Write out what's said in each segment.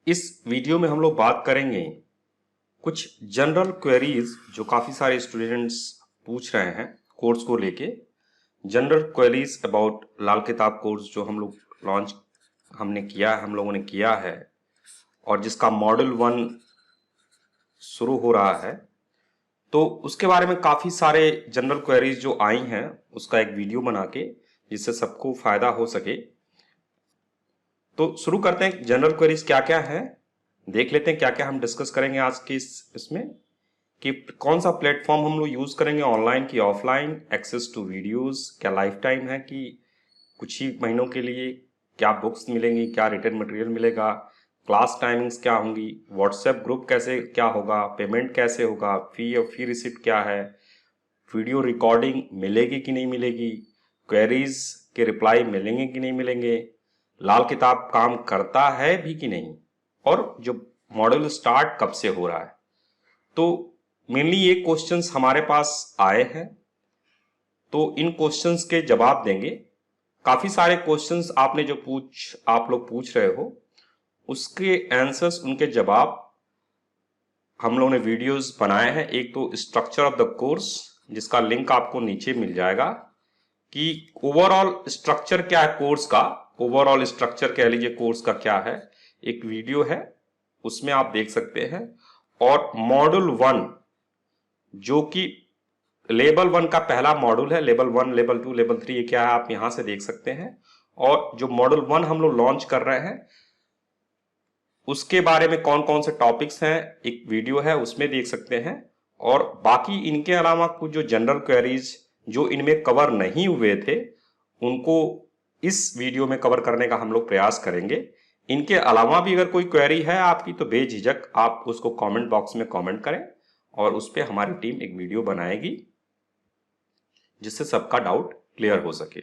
इस वीडियो में हम लोग बात करेंगे कुछ जनरल क्वेरीज जो काफ़ी सारे स्टूडेंट्स पूछ रहे हैं कोर्स को लेके। जनरल क्वेरीज अबाउट लाल किताब कोर्स जो हम लोग लॉन्च हम लोगों ने किया है और जिसका मॉड्यूल 1 शुरू हो रहा है, तो उसके बारे में काफ़ी सारे जनरल क्वेरीज जो आई हैं उसका एक वीडियो बना के जिससे सबको फ़ायदा हो सके। तो शुरू करते हैं। जनरल क्वेरीज क्या क्या है देख लेते हैं, क्या क्या हम डिस्कस करेंगे आज के इसमें कि कौन सा प्लेटफॉर्म हम लोग यूज़ करेंगे, ऑनलाइन की ऑफलाइन, एक्सेस टू वीडियोस, क्या लाइफ टाइम है कि कुछ ही महीनों के लिए, क्या बुक्स मिलेंगी, क्या रिटर्न मटेरियल मिलेगा, क्लास टाइमिंग्स क्या होंगी, व्हाट्सएप ग्रुप कैसे क्या होगा, पेमेंट कैसे होगा, फी और फी रिसिप्ट क्या है, वीडियो रिकॉर्डिंग मिलेगी कि नहीं मिलेगी, क्वेरीज के रिप्लाई मिलेंगे कि नहीं मिलेंगे, लाल किताब काम करता है भी कि नहीं, और जो मॉडल स्टार्ट कब से हो रहा है। तो मेनली ये क्वेश्चंस हमारे पास आए हैं, तो इन क्वेश्चंस के जवाब देंगे। काफ़ी सारे क्वेश्चंस आपने जो आप लोग पूछ रहे हो उसके आंसर्स, उनके जवाब हम लोगों ने वीडियोस बनाए हैं। एक तो स्ट्रक्चर ऑफ द कोर्स जिसका लिंक आपको नीचे मिल जाएगा कि ओवरऑल स्ट्रक्चर क्या है कोर्स का, ओवरऑल स्ट्रक्चर कह लीजिए कोर्स का क्या है, एक वीडियो है उसमें आप देख सकते हैं। और मॉड्यूल 1 जो कि लेवल 1 का पहला मॉड्यूल है, लेवल 1, लेवल 2, लेवल 3 ये क्या है आप यहां से देख सकते हैं। और जो मॉड्यूल 1 हम लोग लॉन्च कर रहे हैं उसके बारे में कौन कौन से टॉपिक्स हैं एक वीडियो है उसमें देख सकते हैं। और बाकी इनके अलावा कुछ जो जनरल क्वेरीज जो इनमें कवर नहीं हुए थे उनको इस वीडियो में कवर करने का हम लोग प्रयास करेंगे। इनके अलावा भी अगर कोई क्वेरी है आपकी तो बेझिझक आप उसको कमेंट बॉक्स में कमेंट करें और उस पर हमारी टीम एक वीडियो बनाएगी जिससे सबका डाउट क्लियर हो सके।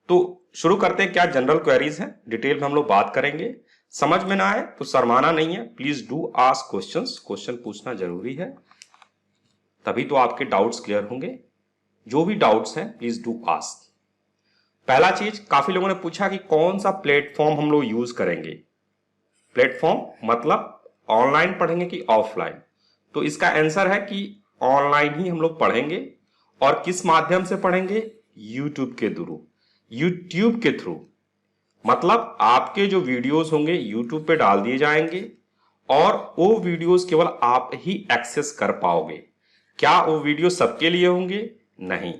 तो शुरू करते हैं। क्या जनरल क्वेरीज हैं, डिटेल में हम लोग बात करेंगे। समझ में ना आए तो शर्माना नहीं है, please do ask questions, question पूछना जरूरी है, तभी तो आपके डाउट्स क्लियर होंगे। जो भी डाउट्स हैं प्लीज डू आस्क। पहला चीज, काफी लोगों ने पूछा कि कौन सा प्लेटफॉर्म हम लोग यूज करेंगे। प्लेटफॉर्म मतलब ऑनलाइन पढ़ेंगे कि ऑफलाइन, तो इसका आंसर है कि ऑनलाइन ही हम लोग पढ़ेंगे। और किस माध्यम से पढ़ेंगे? यूट्यूब के थ्रू। यूट्यूब के थ्रू मतलब आपके जो वीडियोस होंगे यूट्यूब पे डाल दिए जाएंगे और वो वीडियोस केवल आप ही एक्सेस कर पाओगे। क्या वो वीडियो सबके लिए होंगे? नहीं,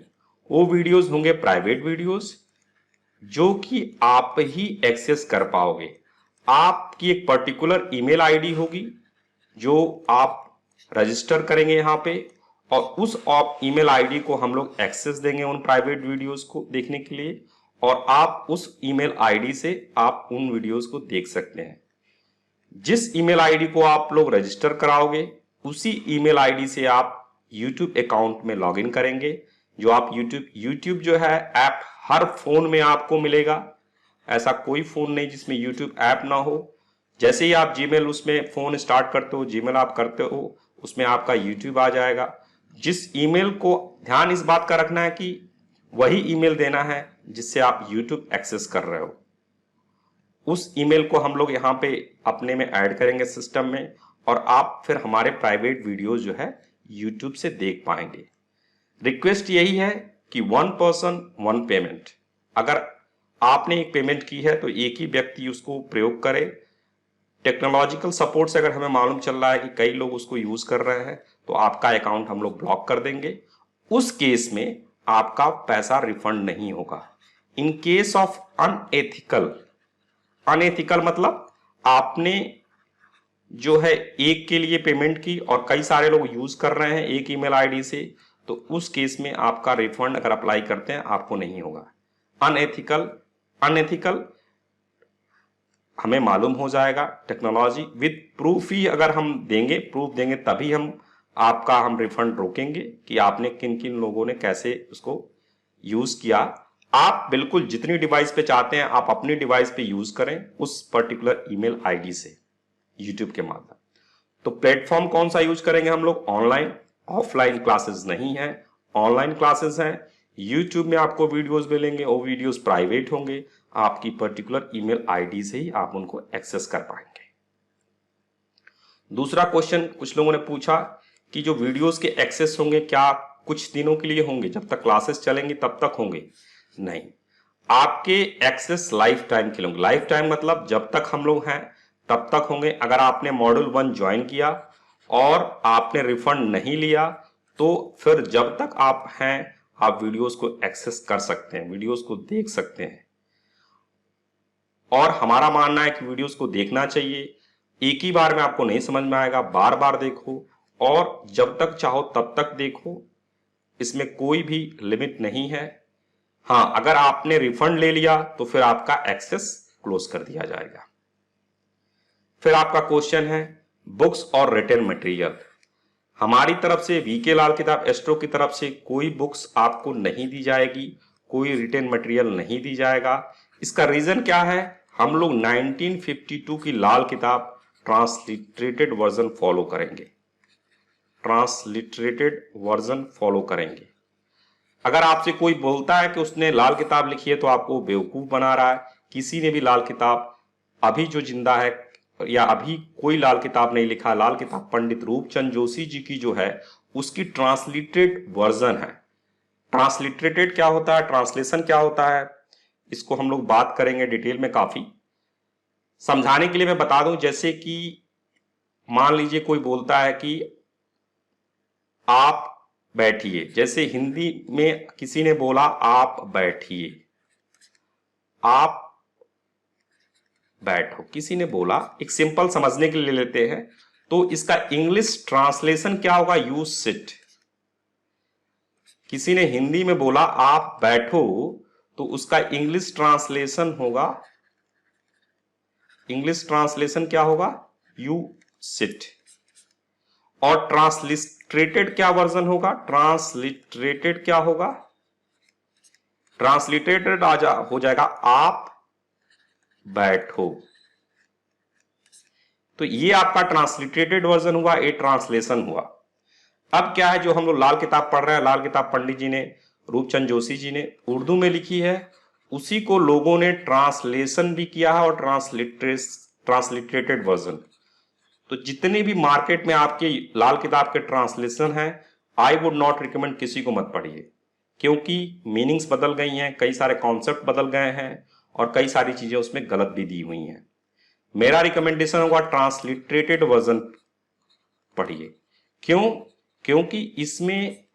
वो वीडियोस होंगे प्राइवेट वीडियोस जो कि आप ही एक्सेस कर पाओगे। आपकी एक पर्टिकुलर ईमेल आईडी होगी जो आप रजिस्टर करेंगे यहां पे, और उस ईमेल आईडी को हम लोग एक्सेस देंगे उन प्राइवेट वीडियोस को देखने के लिए, और आप उस ईमेल आईडी से आप उन वीडियोस को देख सकते हैं। जिस ईमेल आईडी को आप लोग रजिस्टर कराओगे उसी ईमेल आईडी से आप YouTube अकाउंट में लॉगिन करेंगे। जो आप YouTube जो है ऐप हर फोन में आपको मिलेगा, ऐसा कोई फोन नहीं जिसमें YouTube ऐप ना हो। जैसे ही आप जीमेल उसमें फोन स्टार्ट करते हो, जीमेल आप करते हो, उसमें आपका YouTube आ जाएगा। जिस ईमेल को, ध्यान इस बात का रखना है कि वही ईमेल देना है जिससे आप YouTube एक्सेस कर रहे हो। उस ईमेल को हम लोग यहाँ पे अपने में ऐड करेंगे सिस्टम में, और आप फिर हमारे प्राइवेट वीडियोस जो है YouTube से देख पाएंगे। रिक्वेस्ट यही है कि 1 पर्सन 1 पेमेंट। अगर आपने एक पेमेंट की है तो एक ही व्यक्ति उसको प्रयोग करे। टेक्नोलॉजिकल सपोर्ट से अगर हमें मालूम चल रहा है कि कई लोग उसको यूज कर रहे हैं तो आपका अकाउंट हम लोग ब्लॉक कर देंगे। उस केस में आपका पैसा रिफंड नहीं होगा। In case of unethical, unethical मतलब आपने जो है एक के लिए पेमेंट की और कई सारे लोग यूज कर रहे हैं एक ईमेल आईडी से, तो उस केस में आपका रिफंड अगर अप्लाई करते हैं आपको नहीं होगा। अनएथिकल, अनएथिकल हमें मालूम हो जाएगा। टेक्नोलॉजी विद प्रूफ ही अगर हम देंगे, प्रूफ देंगे तभी हम रिफंड रोकेंगे कि आपने किन किन लोगों ने कैसे उसको यूज किया। आप बिल्कुल जितनी डिवाइस पे चाहते हैं आप अपनी डिवाइस पे यूज करें उस पर्टिकुलर ईमेल आईडी से यूट्यूब के माध्यम। तो प्लेटफॉर्म कौन सा यूज करेंगे हम लोग? ऑनलाइन, ऑफलाइन क्लासेस नहीं है, ऑनलाइन क्लासेस हैं। यूट्यूब में आपको वीडियोस मिलेंगे, वो वीडियोस प्राइवेट होंगे, आपकी पर्टिकुलर ईमेल आईडी से ही आप उनको एक्सेस कर पाएंगे। दूसरा क्वेश्चन कुछ लोगों ने पूछा कि जो वीडियोस के एक्सेस होंगे क्या कुछ दिनों के लिए होंगे, जब तक क्लासेस चलेंगी तब तक होंगे? नहीं, आपके एक्सेस लाइफ टाइम के होंगे। लाइफ टाइम मतलब जब तक हम लोग हैं तब तक होंगे। अगर आपने मॉड्यूल 1 ज्वाइन किया और आपने रिफंड नहीं लिया तो फिर जब तक आप हैं आप वीडियोस को एक्सेस कर सकते हैं, वीडियोस को देख सकते हैं। और हमारा मानना है कि वीडियोस को देखना चाहिए। एक ही बार में आपको नहीं समझ में आएगा, बार बार देखो और जब तक चाहो तब तक देखो, इसमें कोई भी लिमिट नहीं है। हाँ, अगर आपने रिफंड ले लिया तो फिर आपका एक्सेस क्लोज कर दिया जाएगा। फिर आपका क्वेश्चन है बुक्स और रिटन मटेरियल। हमारी तरफ से वीके लाल किताब एस्ट्रो की तरफ से कोई बुक्स आपको नहीं दी जाएगी, कोई रिटन मटेरियल नहीं दी जाएगा। इसका रीजन क्या है? हम लोग 1952 की लाल किताब ट्रांसलिटरेटेड वर्जन फॉलो करेंगे, ट्रांसलिटरेटेड वर्जन फॉलो करेंगे। अगर आपसे कोई बोलता है कि उसने लाल किताब लिखी है तो आपको बेवकूफ बना रहा है। किसी ने भी लाल किताब अभी जो जिंदा है या अभी कोई लाल किताब नहीं लिखा। लाल किताब पंडित रूपचंद जोशी जी की जो है उसकी ट्रांसलिटरेट वर्जन है। ट्रांसलिटरेटेड क्या होता है, ट्रांसलेशन क्या होता है, इसको हम लोग बात करेंगे डिटेल में। काफी समझाने के लिए मैं बता दूं, जैसे कि मान लीजिए कोई बोलता है कि आप बैठिए, जैसे हिंदी में किसी ने बोला आप बैठिए, आप बैठो, किसी ने बोला, एक सिंपल समझने के लिए लेते हैं तो इसका इंग्लिश ट्रांसलेशन क्या होगा? You sit. किसी ने हिंदी में बोला आप बैठो तो उसका इंग्लिश ट्रांसलेशन होगा, इंग्लिश ट्रांसलेशन क्या होगा? You sit. और ट्रांसलिटरेटेड क्या वर्जन होगा? ट्रांसलिटरेटेड क्या होगा? ट्रांसलिटरेटेड हो जाएगा आप बैठो। तो ये आपका ट्रांसलिटरेटेड वर्जन हुआ, ये ट्रांसलेशन हुआ। अब क्या है, जो हम लोग लाल किताब पढ़ रहे हैं, लाल किताब पंडित जी ने, रूपचंद जोशी जी ने उर्दू में लिखी है, उसी को लोगों ने ट्रांसलेशन भी किया है और ट्रांसलिटरेटेड वर्जन। तो जितने भी मार्केट में आपके लाल किताब के ट्रांसलेशन हैं, आई वुड नॉट रिकमेंड, किसी को मत पढ़िए, क्योंकि मीनिंग्स बदल गई हैं, कई सारे कॉन्सेप्ट बदल गए हैं और कई सारी चीजें उसमें गलत भी दी हुई हैं। मेरा रिकमेंडेशन होगा ट्रांसलिटरेटेड वर्जन पढ़िए। क्यों? क्योंकि इसमें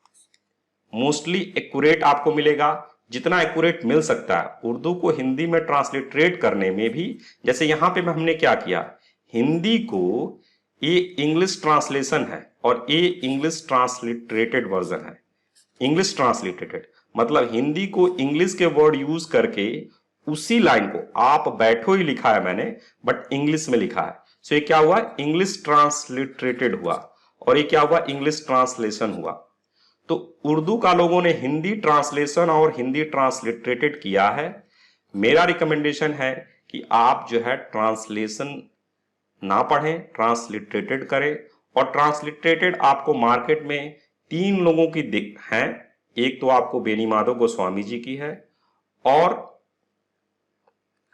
मोस्टली एक्यूरेट आपको मिलेगा, जितना एक्यूरेट मिल सकता है। उर्दू को हिंदी में ट्रांसलिटरेट करने में भी, जैसे यहां पे हमने क्या किया, हिंदी को ये इंग्लिश ट्रांसलेशन है और ये इंग्लिश ट्रांसलिटरेटेड वर्जन है। इंग्लिश ट्रांसलिटरेटेड मतलब हिंदी को इंग्लिश के वर्ड यूज करके उसी लाइन को, आप बैठो ही लिखा है मैंने, बट इंग्लिश में लिखा है। सो ये क्या हुआ? इंग्लिश ट्रांसलिटरेटेड हुआ और ये क्या हुआ? इंग्लिश ट्रांसलेशन हुआ। तो उर्दू का लोगों ने हिंदी ट्रांसलेशन और हिंदी ट्रांसलिटरेटेड किया है। मेरा रिकमेंडेशन है कि आप जो है ट्रांसलेशन ना पढ़ें, ट्रांसलिटरेटेड करें। और ट्रांसलिटरेटेड आपको मार्केट में 3 लोगों की हैं। एक तो आपको बेनीमाधव गोस्वामी जी की है, और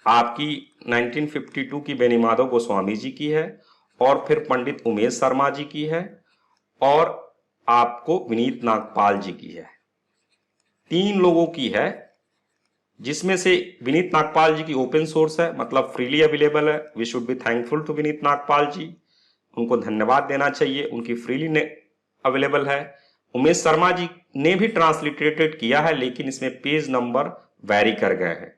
आपकी 1952 की बेनीमाधव गोस्वामी जी की है, और फिर पंडित उमेश शर्मा जी की है, और आपको विनीत नागपाल जी की है। 3 लोगों की है, जिसमें से विनीत नागपाल जी की ओपन सोर्स है, मतलब फ्रीली अवेलेबल है। We should be thankful to Vineet Nagpal ji, उनको धन्यवाद देना चाहिए, उनकी फ्रीली अवेलेबल है। उमेश शर्मा जी ने भी ट्रांसलिटरेटेड किया है, लेकिन इसमें पेज नंबर वैरी कर गए हैं।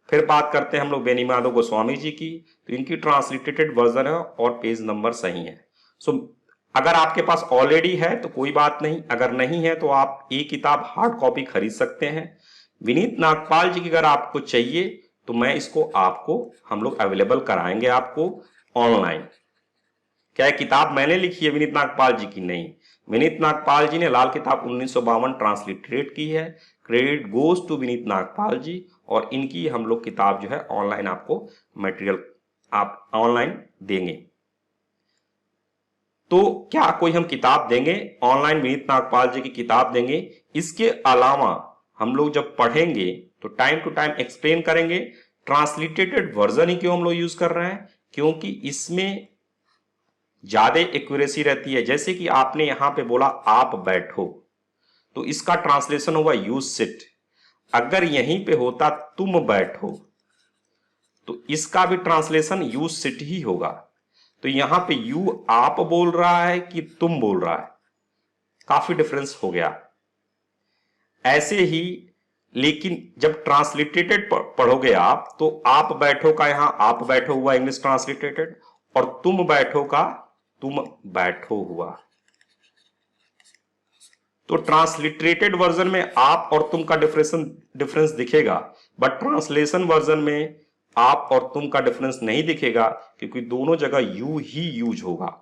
फिर बात करते हैं हम लोग बेनीमाधव गोस्वामी जी की, तो इनकी ट्रांसलिटरेटेड वर्जन है और पेज नंबर सही है। सो अगर आपके पास ऑलरेडी है तो कोई बात नहीं, अगर नहीं है तो आप ये किताब हार्ड कॉपी खरीद सकते हैं। विनीत नागपाल जी की अगर आपको चाहिए तो मैं इसको आपको, हम लोग अवेलेबल कराएंगे आपको ऑनलाइन। क्या ये किताब मैंने लिखी है विनीत नागपाल जी की? नहीं, विनीत नागपाल जी ने लाल किताब 1952 ट्रांसलिटरेट की है। Credit goes to Vineet Nagpal ji, और इनकी हम लोग किताब जो है ऑनलाइन आपको मटेरियल आप ऑनलाइन देंगे। तो क्या कोई हम किताब देंगे ऑनलाइन? विनीत नागपाल जी की किताब देंगे। इसके अलावा हम लोग जब पढ़ेंगे तो टाइम टू टाइम एक्सप्लेन करेंगे। ट्रांसलिटरेटेड वर्जन ही क्यों हम लोग यूज कर रहे हैं? क्योंकि इसमें ज्यादा एक्यूरेसी रहती है। जैसे कि आपने यहां पे बोला आप बैठो, तो इसका ट्रांसलेशन होगा यू सिट। अगर यहीं पे होता तुम बैठो, तो इसका भी ट्रांसलेशन यू सिट ही होगा। तो यहां पे यू आप बोल रहा है कि तुम बोल रहा है, काफी डिफरेंस हो गया। ऐसे ही लेकिन जब ट्रांसलिटरेटेड पढ़ोगे आप, तो आप बैठो का यहां आप बैठो हुआ इंग्लिश ट्रांसलिटरेटेड, और तुम बैठो का तुम बैठो हुआ। तो ट्रांसलिटरेटेड वर्जन में आप और तुम का डिफरेंस दिखेगा, बट ट्रांसलेशन वर्जन में आप और तुम का डिफरेंस नहीं दिखेगा, क्योंकि दोनों जगह यू ही यूज होगा।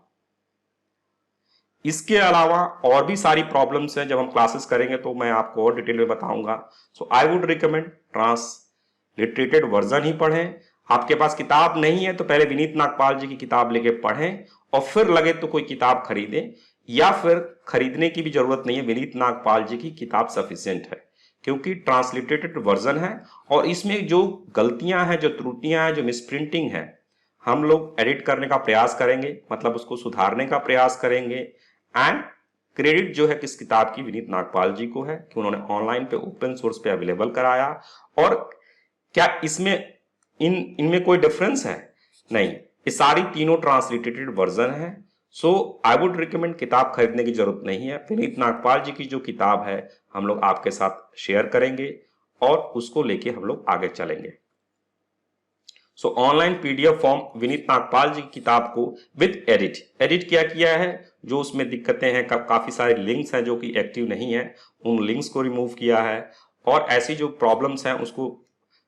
इसके अलावा और भी सारी प्रॉब्लम्स हैं, जब हम क्लासेस करेंगे तो मैं आपको और डिटेल में बताऊंगा। सो आई वुड रिकमेंड ट्रांसलिटरेटेड वर्जन ही पढ़ें। आपके पास किताब नहीं है तो पहले विनीत नागपाल जी की किताब लेके पढ़ें, और फिर लगे तो कोई किताब खरीदें, या फिर खरीदने की भी जरूरत नहीं है, विनीत नागपाल जी की किताब सफिशिएंट है, क्योंकि ट्रांसलिटरेटेड वर्जन है। और इसमें जो गलतियां हैं, जो त्रुटियां हैं, जो मिसप्रिंटिंग है, हम लोग एडिट करने का प्रयास करेंगे, मतलब उसको सुधारने का प्रयास करेंगे। एंड क्रेडिट जो है किस किताब की, विनीत नागपाल जी को है, कि उन्होंने ऑनलाइन पे ओपन सोर्स पे अवेलेबल कराया। और क्या इसमें इनमें कोई डिफरेंस है? नहीं, ये सारी तीनों ट्रांसलिटरेटेड वर्जन है। सो आई वुड रिकमेंड, किताब खरीदने की जरूरत नहीं है। विनीत नागपाल जी की जो किताब है हम लोग आपके साथ शेयर करेंगे, और उसको लेके हम लोग आगे चलेंगे। So online PDF form Vineet Nagpal ji की किताब को विद एडिट क्या किया है, जो उसमें दिक्कतें हैं, काफी सारे लिंक्स हैं जो कि एक्टिव नहीं है, उन लिंक्स को रिमूव किया है, और ऐसी जो प्रॉब्लम्स हैं उसको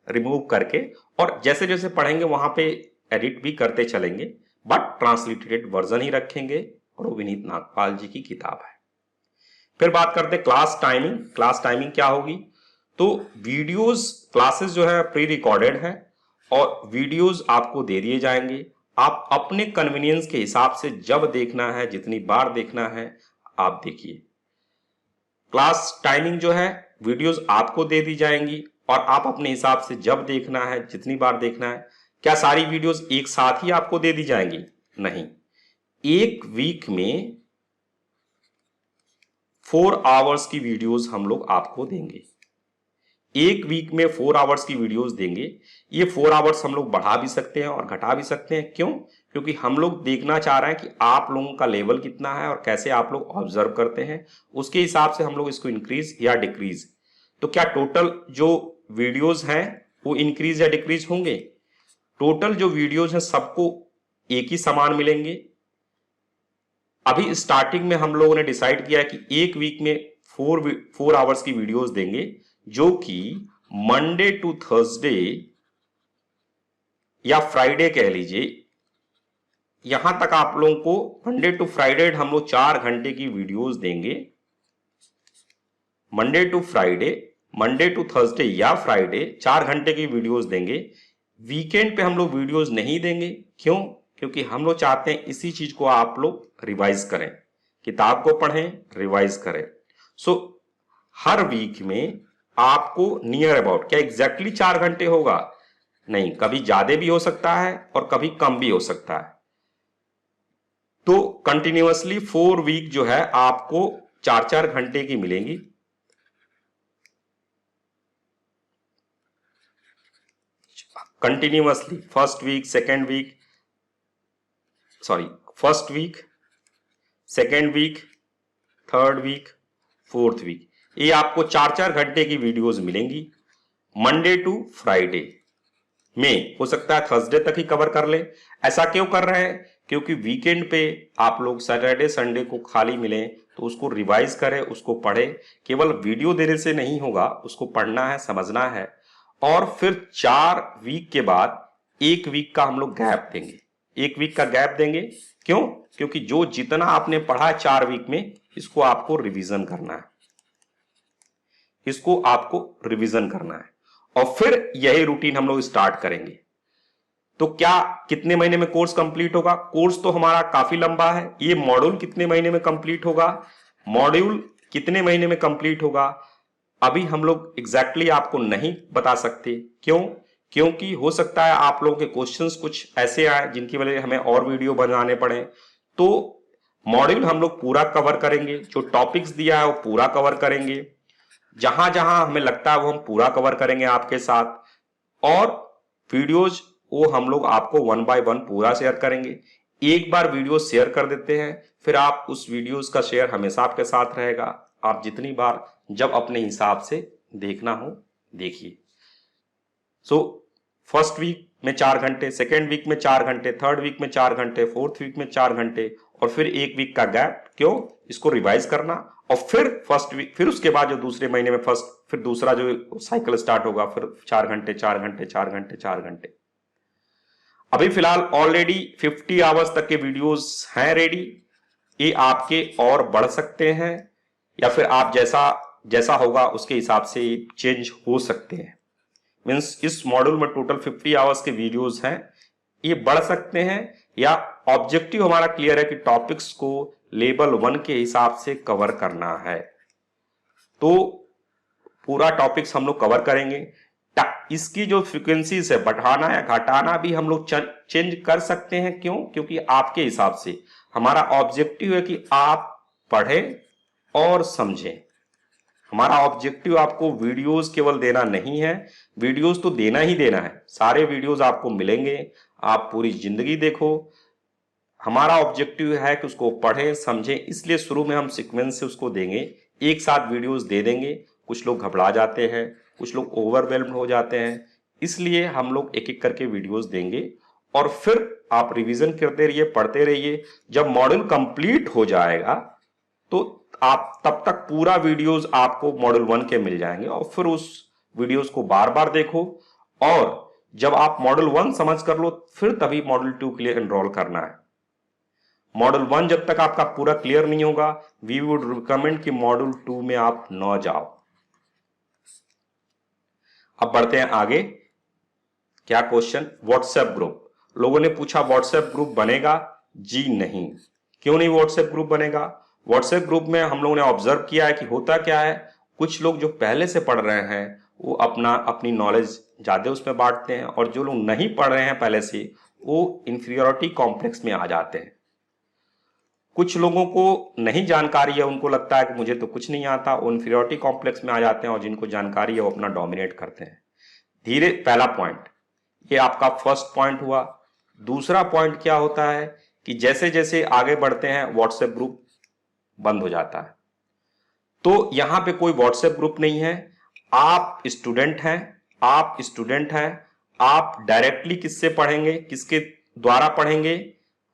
रिमूव करके, और जैसे जैसे पढ़ेंगे वहां पे एडिट भी करते चलेंगे, बट ट्रांसलिटरेटेड वर्जन ही रखेंगे, और वो विनीत नागपाल जी की किताब है। फिर बात करते हैं क्लास टाइमिंग। क्लास टाइमिंग क्या होगी? तो वीडियोस, क्लासेस जो है प्री रिकॉर्डेड है, और वीडियोस आपको दे दिए जाएंगे। आप अपने कन्वीनियंस के हिसाब से जब देखना है, जितनी बार देखना है, आप देखिए। क्लास टाइमिंग जो है, वीडियोस आपको दे दी जाएंगी, और आप अपने हिसाब से जब देखना है, जितनी बार देखना है। क्या सारी वीडियोस एक साथ ही आपको दे दी जाएंगी? नहीं, एक वीक में 4 आवर्स की वीडियोस हम लोग आपको देंगे। एक वीक में 4 आवर्स की वीडियोस देंगे। ये 4 आवर्स हम लोग बढ़ा भी सकते हैं और घटा भी सकते हैं। क्यों? क्योंकि हम लोग देखना चाह रहे हैं कि आप लोगों का लेवल कितना है और कैसे आप लोग ऑब्जर्व करते हैं, उसके हिसाब से हम लोग इसको इंक्रीज या डिक्रीज। तो क्या टोटल जो वीडियोस हैं वो इंक्रीज या डिक्रीज होंगे? टोटल जो वीडियोस हैं सबको एक ही समान मिलेंगे। अभी स्टार्टिंग में हम लोगों ने डिसाइड किया कि एक वीक में 4 आवर्स की वीडियोस देंगे, जो कि मंडे टू थर्सडे या फ्राइडे कह लीजिए। यहां तक आप लोगों को मंडे टू फ्राइडे हम लोग 4 घंटे की वीडियोस देंगे। Monday to Friday, Monday to Thursday या फ्राइडे 4 घंटे की वीडियोस देंगे। वीकेंड पे हम लोग वीडियोस नहीं देंगे। क्यों? क्योंकि हम लोग चाहते हैं इसी चीज को आप लोग रिवाइज करें, किताब को पढ़ें, रिवाइज करें। सो हर वीक में आपको नियर अबाउट, क्या एग्जैक्टली 4 घंटे होगा? नहीं, कभी ज्यादा भी हो सकता है और कभी कम भी हो सकता है। तो कंटिन्यूअसली 4 वीक जो है आपको 4-4 घंटे की मिलेंगी। Continuously first week, second week, first week, second week, third week, fourth week, ये आपको 4-4 घंटे की वीडियोस मिलेंगी। मंडे टू फ्राइडे में हो सकता है थर्सडे तक ही कवर कर ले। ऐसा क्यों कर रहे हैं? क्योंकि वीकेंड पे आप लोग सैटरडे संडे को खाली मिले तो उसको रिवाइज करें, उसको पढ़े। केवल वीडियो देने से नहीं होगा, उसको पढ़ना है, समझना है। और फिर 4 वीक के बाद 1 वीक का हम लोग गैप देंगे। 1 वीक का गैप देंगे। क्यों? क्योंकि जो जितना आपने पढ़ा 4 वीक में, इसको आपको रिवीजन करना है, इसको आपको रिवीजन करना है, और फिर यही रूटीन हम लोग स्टार्ट करेंगे। तो क्या कितने महीने में कोर्स कंप्लीट होगा? कोर्स तो हमारा काफी लंबा है। ये मॉड्यूल कितने महीने में कंप्लीट होगा? मॉड्यूल कितने महीने में कंप्लीट होगा अभी हम लोग एग्जैक्टली आपको नहीं बता सकते। क्यों? क्योंकि हो सकता है आप लोगों के क्वेश्चंस कुछ ऐसे आए जिनकी वजह से हमें और वीडियो बनाने पड़े। तो मॉड्यूल हम लोग पूरा कवर करेंगे, जो टॉपिक्स दिया है वो पूरा कवर करेंगे, जहां जहां हमें लगता है वो हम पूरा कवर करेंगे आपके साथ, और वीडियोज वो हम लोग आपको 1 बाय 1 पूरा शेयर करेंगे। एक बार वीडियो शेयर कर देते हैं, फिर आप उस वीडियोज का शेयर हमेशा आपके साथ रहेगा। आप जितनी बार जब अपने हिसाब से देखना हो देखिए। सो फर्स्ट वीक में 4 घंटे, सेकेंड वीक में 4 घंटे, थर्ड वीक में 4 घंटे, फोर्थ वीक में 4 घंटे, और फिर एक वीक का गैप, क्यों? इसको रिवाइज करना। और फिर फर्स्ट वीक, फिर उसके बाद जो दूसरे महीने में फर्स्ट, फिर दूसरा जो साइकिल स्टार्ट होगा, फिर 4 घंटे 4 घंटे 4 घंटे 4 घंटे। अभी फिलहाल ऑलरेडी 50 आवर्स तक के वीडियोस हैं रेडी। ये आपके और बढ़ सकते हैं, या फिर आप जैसा जैसा होगा उसके हिसाब से चेंज हो सकते हैं। मीन्स इस मॉड्यूल में टोटल 50 आवर्स के वीडियोस हैं, ये बढ़ सकते हैं, या ऑब्जेक्टिव हमारा क्लियर है कि टॉपिक्स को लेवल 1 के हिसाब से कवर करना है। तो पूरा टॉपिक्स हम लोग कवर करेंगे। इसकी जो फ्रीक्वेंसीज है बढ़ाना या घटाना भी हम लोग चेंज कर सकते हैं। क्यों? क्योंकि आपके हिसाब से हमारा ऑब्जेक्टिव है कि आप पढ़ें और समझें। हमारा ऑब्जेक्टिव आपको वीडियोस केवल देना नहीं है, वीडियोस तो देना ही देना है, सारे वीडियोस आपको मिलेंगे, आप पूरी जिंदगी देखो। हमारा ऑब्जेक्टिव है कि उसको पढ़ें समझें, इसलिए शुरू में हम सीक्वेंस से उसको देंगे, एक साथ वीडियोस दे देंगे। कुछ लोग घबरा जाते हैं, कुछ लोग ओवरवेल्म्ड हो जाते हैं, इसलिए हम लोग एक एक करके वीडियोस देंगे, और फिर आप रिवीजन करते रहिए, पढ़ते रहिए। जब मॉड्यूल कंप्लीट हो जाएगा तो आप तब तक पूरा वीडियोस आपको मॉड्यूल 1 के मिल जाएंगे, और फिर उस वीडियोस को बार बार देखो। और जब आप मॉड्यूल 1 समझ कर लो, फिर तभी मॉड्यूल 2 के लिए एनरोल करना है। मॉड्यूल 1 जब तक आपका पूरा क्लियर नहीं होगा, वी वुड रिकमेंड कि मॉड्यूल 2 में आप न जाओ। अब बढ़ते हैं आगे। क्या क्वेश्चन? WhatsApp group. लोगों ने पूछा व्हाट्सएप ग्रुप बनेगा? जी नहीं। क्यों नहीं व्हाट्सएप ग्रुप बनेगा? व्हाट्सएप ग्रुप में हम लोगों ने ऑब्जर्व किया है कि होता क्या है, कुछ लोग जो पहले से पढ़ रहे हैं वो अपनी नॉलेज ज्यादा उसमें बांटते हैं, और जो लोग नहीं पढ़ रहे हैं पहले से, वो इंफीरियोरिटी कॉम्प्लेक्स में आ जाते हैं। कुछ लोगों को नहीं जानकारी है, उनको लगता है कि मुझे तो कुछ नहीं आता, वो इंफीरियोरिटी कॉम्प्लेक्स में आ जाते हैं, और जिनको जानकारी है वो अपना डोमिनेट करते हैं। धीरे, पहला पॉइंट ये आपका फर्स्ट पॉइंट हुआ। दूसरा पॉइंट क्या होता है कि जैसे जैसे आगे बढ़ते हैं व्हाट्सएप ग्रुप बंद हो जाता है। तो यहां पे कोई व्हाट्सएप ग्रुप नहीं है। आप स्टूडेंट हैं, आप डायरेक्टली किससे पढ़ेंगे, किसके द्वारा पढ़ेंगे?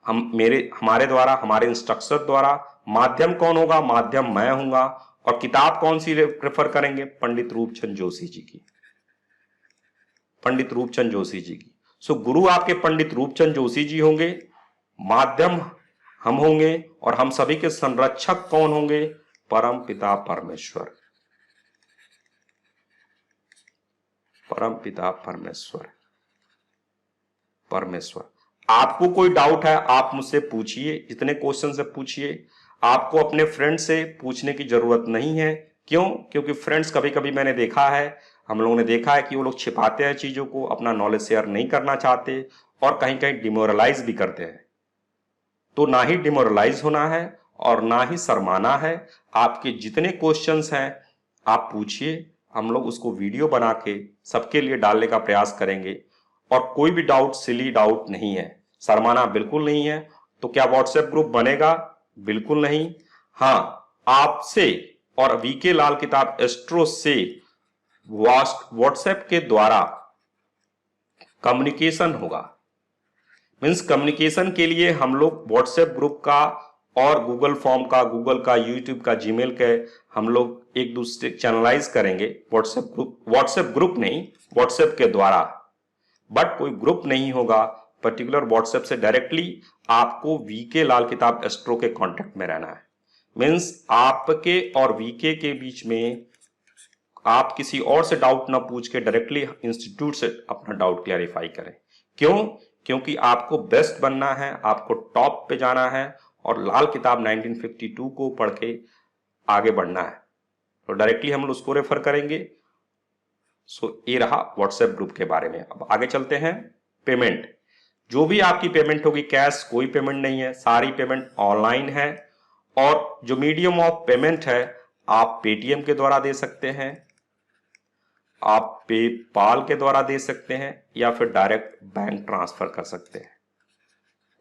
हमारे द्वारा, हमारे इंस्ट्रक्टर द्वारा। माध्यम कौन होगा? माध्यम मैं हूंगा। और किताब कौन सी प्रेफर करेंगे? पंडित रूपचंद जोशी जी की। पंडित रूपचंद जोशी जी की। सो गुरु आपके पंडित रूपचंद जोशी जी होंगे, माध्यम हम होंगे, और हम सभी के संरक्षक कौन होंगे? परम पिता परमेश्वर। परम पिता परमेश्वर। आपको कोई डाउट है आप मुझसे पूछिए, जितने क्वेश्चन से पूछिए। आपको अपने फ्रेंड से पूछने की जरूरत नहीं है। क्यों? क्योंकि फ्रेंड्स कभी कभी मैंने देखा है, हम लोगों ने देखा है कि वो लोग छिपाते हैं चीजों को, अपना नॉलेज शेयर नहीं करना चाहते, और कहीं कहीं डिमोरलाइज भी करते हैं। तो ना ही डिमोरलाइज होना है और ना ही शर्माना है। आपके जितने क्वेश्चंस हैं आप पूछिए, हम लोग उसको वीडियो बना के सबके लिए डालने का प्रयास करेंगे। और कोई भी डाउट सिली डाउट नहीं है, शर्माना बिल्कुल नहीं है। तो क्या व्हाट्सएप ग्रुप बनेगा? बिल्कुल नहीं। हाँ, आपसे और वीके लाल किताब एस्ट्रो से व्हाट्सएप के द्वारा कम्युनिकेशन होगा। मीन्स कम्युनिकेशन के लिए हम लोग व्हाट्सएप ग्रुप का और गूगल फॉर्म का, गूगल का, यूट्यूब का, जीमेल के हम लोग एक दूसरे चैनलाइज करेंगे। व्हाट्सएप ग्रुप नहीं, व्हाट्सएप के द्वारा। बट कोई ग्रुप नहीं होगा पर्टिकुलर व्हाट्सएप से, डायरेक्टली आपको वीके लाल किताब एस्ट्रो के कांटेक्ट में रहना है। मीन्स आपके और वीके के बीच में आप किसी और से डाउट ना पूछ के डायरेक्टली इंस्टीट्यूट से अपना डाउट क्लैरिफाई करें। क्यों? क्योंकि आपको बेस्ट बनना है, आपको टॉप पे जाना है, और लाल किताब 1952 को पढ़ के आगे बढ़ना है। तो डायरेक्टली हम उसको रेफर करेंगे। सो ये रहा व्हाट्सएप ग्रुप के बारे में। अब आगे चलते हैं। पेमेंट। जो भी आपकी पेमेंट होगी, कैश कोई पेमेंट नहीं है, सारी पेमेंट ऑनलाइन है। और जो मीडियम ऑफ पेमेंट है, आप पेटीएम के द्वारा दे सकते हैं, आप पेपाल के द्वारा दे सकते हैं, या फिर डायरेक्ट बैंक ट्रांसफर कर सकते हैं।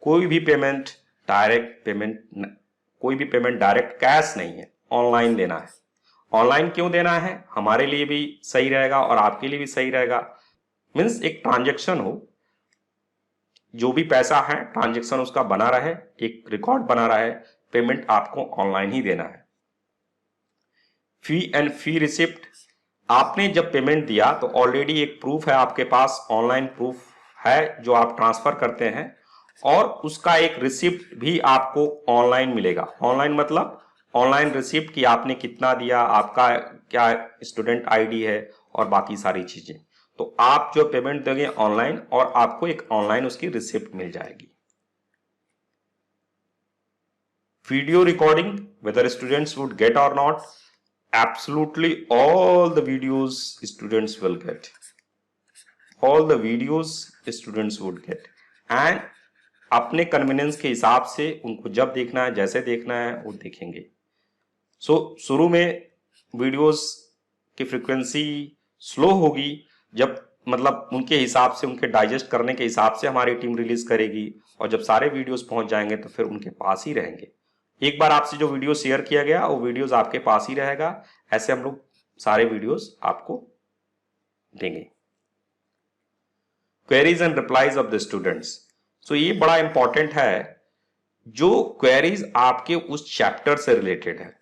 कोई भी पेमेंट डायरेक्ट कैश नहीं है, ऑनलाइन देना है। ऑनलाइन क्यों देना है? हमारे लिए भी सही रहेगा और आपके लिए भी सही रहेगा। मीन्स एक ट्रांजैक्शन हो, जो भी पैसा है ट्रांजैक्शन उसका बना रहे, एक रिकॉर्ड बना रहे, पेमेंट आपको ऑनलाइन ही देना है। फी एंड फी रिसिप्ट, आपने जब पेमेंट दिया तो ऑलरेडी एक प्रूफ है आपके पास, ऑनलाइन प्रूफ है जो आप ट्रांसफर करते हैं, और उसका एक रिसिप्ट भी आपको ऑनलाइन मिलेगा। ऑनलाइन मतलब ऑनलाइन रिसिप्ट कि आपने कितना दिया, आपका क्या स्टूडेंट आईडी है और बाकी सारी चीजें। तो आप जो पेमेंट देंगे ऑनलाइन, और आपको एक ऑनलाइन उसकी रिसिप्ट मिल जाएगी। Video recording, whether students would get और not, absolutely all the videos students will get, all the videos students would get, and अपने कन्वीनियंस के हिसाब से उनको जब देखना है, जैसे देखना है वो देखेंगे। शुरू में वीडियोस की फ्रीक्वेंसी स्लो होगी, जब मतलब उनके हिसाब से, उनके डाइजेस्ट करने के हिसाब से हमारी टीम रिलीज करेगी, और जब सारे वीडियोस पहुंच जाएंगे तो फिर उनके पास ही रहेंगे। एक बार आपसे जो वीडियो शेयर किया गया वो वीडियोस आपके पास ही रहेगा। ऐसे हम लोग सारे वीडियोस आपको देंगे। Queries and replies of the students, so ये बड़ा इंपॉर्टेंट है। जो क्वेरीज आपके उस चैप्टर से रिलेटेड है,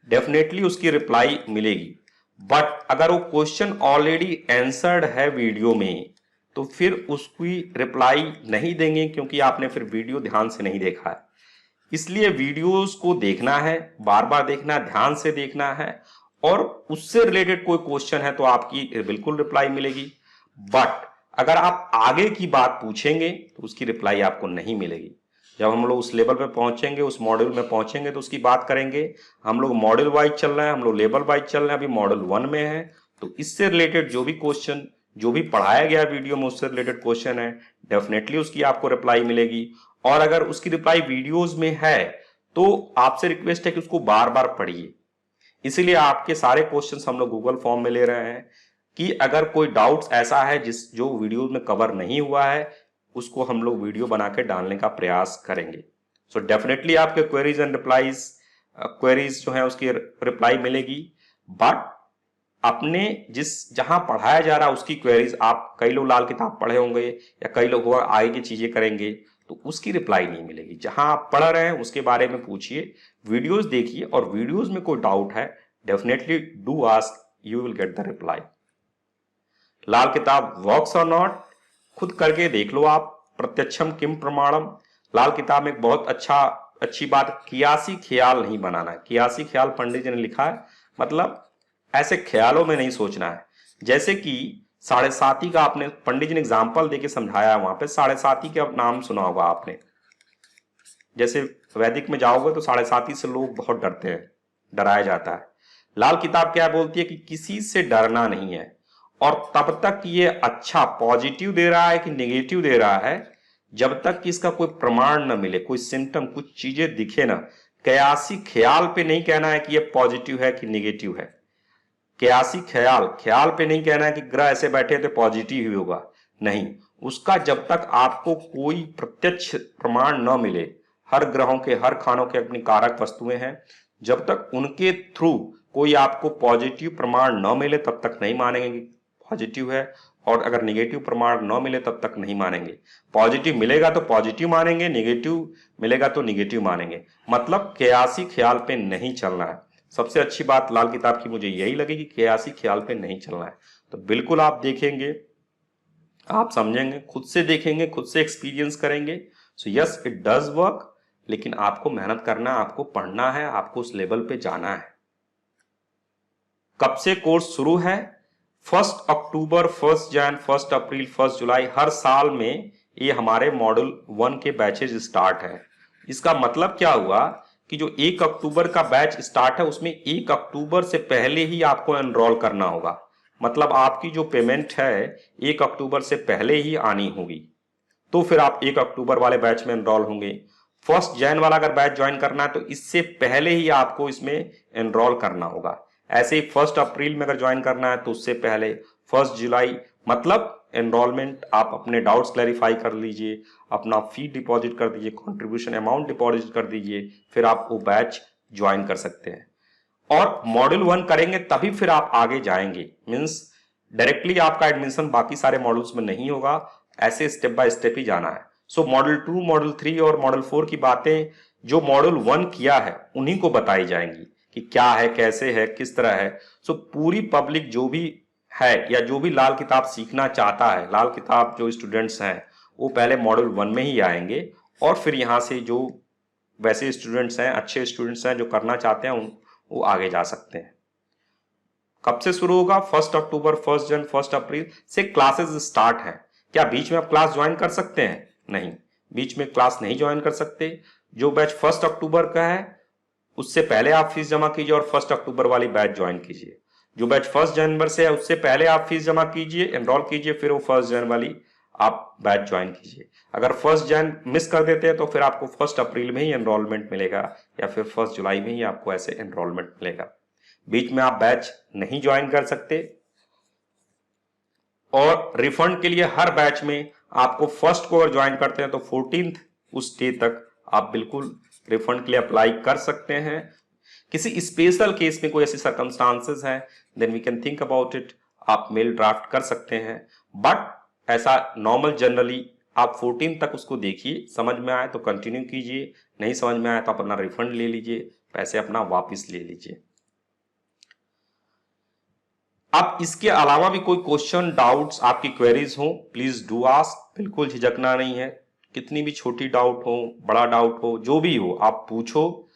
डेफिनेटली उसकी रिप्लाई मिलेगी। बट अगर वो क्वेश्चन ऑलरेडी आंसर्ड है वीडियो में, तो फिर उसकी रिप्लाई नहीं देंगे, क्योंकि आपने फिर वीडियो ध्यान से नहीं देखा है। इसलिए वीडियोस को देखना है, बार बार देखना है, ध्यान से देखना है, और उससे रिलेटेड कोई क्वेश्चन है तो आपकी बिल्कुल रिप्लाई मिलेगी। बट अगर आप आगे की बात पूछेंगे तो उसकी रिप्लाई आपको नहीं मिलेगी। जब हम लोग उस लेवल पे पहुंचेंगे, उस मॉड्यूल में पहुंचेंगे, तो उसकी बात करेंगे। हम लोग मॉड्यूल वाइज चल रहे हैं, हम लोग लेवल वाइज चल रहे हैं, अभी मॉड्यूल 1 में है। तो इससे रिलेटेड जो भी क्वेश्चन, जो भी पढ़ाया गया वीडियो में उससे रिलेटेड क्वेश्चन है, डेफिनेटली उसकी आपको रिप्लाई मिलेगी। और अगर उसकी रिप्लाई वीडियोज में है तो आपसे रिक्वेस्ट है कि उसको बार बार पढ़िए। इसीलिए आपके सारे क्वेश्चंस हम लोग गूगल फॉर्म में ले रहे हैं, कि अगर कोई डाउट्स ऐसा है जो वीडियो में कवर नहीं हुआ है, उसको हम लोग वीडियो बना के डालने का प्रयास करेंगे। सो डेफिनेटली आपके क्वेरीज एंड रिप्लाईज, क्वेरीज जो है उसकी रिप्लाई मिलेगी। बट अपने जहां पढ़ाया जा रहा है उसकी क्वेरीज, आप कई लोग लाल किताब पढ़े होंगे या कई लोग आगे की चीजें करेंगे, तो उसकी रिप्लाई नहीं मिलेगी। जहां आप पढ़ रहे हैं उसके बारे में पूछिए, वीडियोस देखिए, और वीडियोस में कोई डाउट है definitely do ask, you will get the reply. Lal Kitab works और नॉट, खुद करके देख लो आप। प्रत्यक्षम किम प्रमाणम, लाल किताब में एक बहुत अच्छी बात, कियासी ख्याल नहीं बनाना है। कियासी ख्याल पंडित जी ने लिखा है, मतलब ऐसे ख्यालों में नहीं सोचना है। जैसे कि साढ़े साती का आपने, पंडित जी ने एग्जाम्पल देके समझाया वहां पे, साढ़े साती का नाम सुना होगा आपने। जैसे वैदिक में जाओगे तो साढ़े साती से लोग बहुत डरते हैं, डराया जाता है। लाल किताब क्या बोलती है कि किसी से डरना नहीं है, और तब तक ये अच्छा पॉजिटिव दे रहा है कि नेगेटिव दे रहा है, जब तक कि इसका कोई प्रमाण न मिले, कोई सिम्टम, कुछ चीजें दिखे ना। कयासी ख्याल पे नहीं कहना है कि ये पॉजिटिव है कि नेगेटिव है। कयासी ख्याल पे नहीं कहना है कि ग्रह ऐसे बैठे तो पॉजिटिव ही होगा, नहीं। उसका जब तक आपको कोई प्रत्यक्ष प्रमाण न मिले, हर ग्रहों के, हर खानों के अपनी कारक वस्तुएं हैं, जब तक उनके थ्रू कोई आपको पॉजिटिव प्रमाण न मिले तब तक नहीं मानेंगे कि पॉजिटिव है, और अगर नेगेटिव प्रमाण न मिले तब तक नहीं मानेंगे। पॉजिटिव मिलेगा तो पॉजिटिव मानेंगे, नेगेटिव मिलेगा तो नेगेटिव मानेंगे। मतलब कयासी ख्याल पे नहीं चलना है। सबसे अच्छी बात लाल किताब की मुझे यही लगी कि कयासी ख्याल पे नहीं चलना है। तो बिल्कुल आप देखेंगे, आप समझेंगे, खुद से देखेंगे, खुद से एक्सपीरियंस करेंगे। So yes, it does work, लेकिन आपको मेहनत करना, आपको पढ़ना है, आपको उस लेवल पे जाना है। कब से कोर्स शुरू है? 1 अक्टूबर, 1 जनवरी, 1 अप्रैल, 1 जुलाई, हर साल में ये हमारे मॉड्यूल 1 के बैचेज स्टार्ट है। इसका मतलब क्या हुआ कि जो 1 अक्टूबर का बैच स्टार्ट है, उसमें 1 अक्टूबर से पहले ही आपको एनरोल करना होगा। मतलब आपकी जो पेमेंट है 1 अक्टूबर से पहले ही आनी होगी। तो फिर आप 1 अक्टूबर वाले बैच में एनरोल होंगे। 1 जैन वाला अगर बैच ज्वाइन करना है तो इससे पहले ही आपको इसमें एनरोल करना होगा। ऐसे ही 1 अप्रैल में अगर ज्वाइन करना है तो उससे पहले 1 जुलाई, मतलब एनरोलमेंट आप अपने डाउट्स क्लैरिफाई कर लीजिए, अपना फी डिपॉजिट कर दीजिए, कंट्रीब्यूशन अमाउंट डिपॉजिट कर दीजिए, फिर आप वो बैच ज्वाइन कर सकते हैं। और मॉड्यूल 1 करेंगे तभी फिर आप आगे जाएंगे, मीन्स डायरेक्टली आपका एडमिशन बाकी सारे मॉड्यूल्स में नहीं होगा, ऐसे स्टेप बाय स्टेप ही जाना है। सो मॉड्यूल 2, मॉड्यूल 3 और मॉड्यूल 4 की बातें जो मॉड्यूल 1 किया है उन्हीं को बताई जाएंगी कि क्या है, कैसे है, किस तरह है। सो पूरी पब्लिक जो भी है या जो भी लाल किताब सीखना चाहता है, लाल किताब जो स्टूडेंट्स हैं वो पहले मॉड्यूल 1 में ही आएंगे और फिर यहाँ से जो वैसे स्टूडेंट्स हैं, अच्छे स्टूडेंट्स हैं जो करना चाहते हैं वो आगे जा सकते हैं। कब से शुरू होगा? 1 अक्टूबर, 1 जन, 1 अप्रैल से क्लासेस स्टार्ट हैं। क्या बीच में आप क्लास ज्वाइन कर सकते हैं? नहीं, बीच में क्लास नहीं ज्वाइन कर सकते। जो बैच 1 अक्टूबर का है उससे पहले आप फीस जमा कीजिए और 1 अक्टूबर वाली बैच ज्वाइन कीजिए। जो बैच 1 जनवरी से है उससे पहले आप फीस जमा कीजिए, एनरोल कीजिए, फिर वो 1 जनवरी वाली आप बैच ज्वाइन कीजिए। अगर 1 जन मिस कर देते हैं तो फिर आपको 1 अप्रैल में ही एनरोलमेंट मिलेगा या फिर 1 जुलाई में ही आपको ऐसे एनरोलमेंट मिलेगा। बीच में आप बैच नहीं ज्वाइन कर सकते। और रिफंड के लिए हर बैच में आपको 1 को अगर ज्वाइन करते हैं तो 14 उस डे तक आप बिल्कुल रिफंड के लिए अप्लाई कर सकते हैं। किसी स्पेशल केस में कोई ऐसी सर्कमस्टांसेस है then we can think about it, आप मेल ड्राफ्ट कर सकते हैं। बट ऐसा नॉर्मल जनरली आप 14 तक उसको देखिए, समझ में आए तो कंटिन्यू कीजिए, नहीं समझ में आए तो आप अपना रिफंड ले लीजिए, पैसे अपना वापस ले लीजिए। अब इसके अलावा भी कोई क्वेश्चन, डाउट्स, आपकी क्वेरीज हो, प्लीज डू आस्क, बिल्कुल झिझकना नहीं है। कितनी भी छोटी डाउट हो, बड़ा डाउट हो, जो भी हो आप पूछो।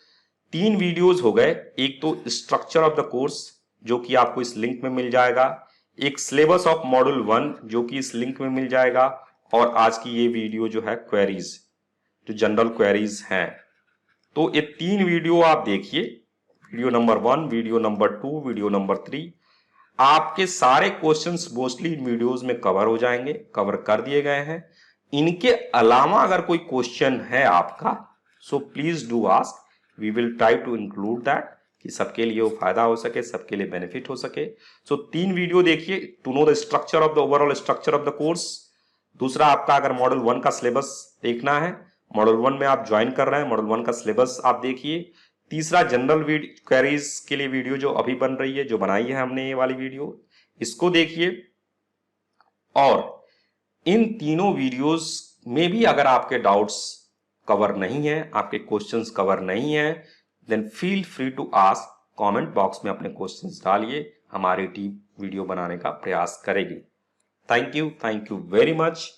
3 वीडियोस हो गए, एक तो स्ट्रक्चर ऑफ द कोर्स जो कि आपको इस लिंक में मिल जाएगा, एक सिलेबस ऑफ मॉड्यूल 1 जो कि इस लिंक में मिल जाएगा, और आज की ये वीडियो जो है क्वेरीज, जो जनरल क्वेरीज हैं। तो ये 3 वीडियो आप देखिए, video number 1, video number 2, video number 3। आपके सारे क्वेश्चंस मोस्टली इन वीडियोस में कवर हो जाएंगे, कवर कर दिए गए हैं। इनके अलावा अगर कोई क्वेश्चन है आपका so please do ask, we will try to include that कि सबके लिए वो फायदा हो सके, सबके लिए बेनिफिट हो सके। सो 3 वीडियो देखिए to know the structure of the overall structure of the course. दूसरा, आपका अगर मॉडल 1 का सिलेबस देखना है, मॉडल 1 में आप ज्वाइन कर रहे हैं, मॉडल 1 का सिलेबस आप देखिए। तीसरा, जनरल क्वेरीज के लिए वीडियो जो अभी बन रही है, जो बनाई है हमने ये वाली वीडियो, इसको देखिए। और इन तीनों वीडियोस में भी अगर आपके डाउट्स कवर नहीं है, आपके क्वेश्चंस कवर नहीं है, then feel free to ask, comment box में अपने क्वेश्चंस डालिए, हमारी टीम वीडियो बनाने का प्रयास करेगी। Thank you very much.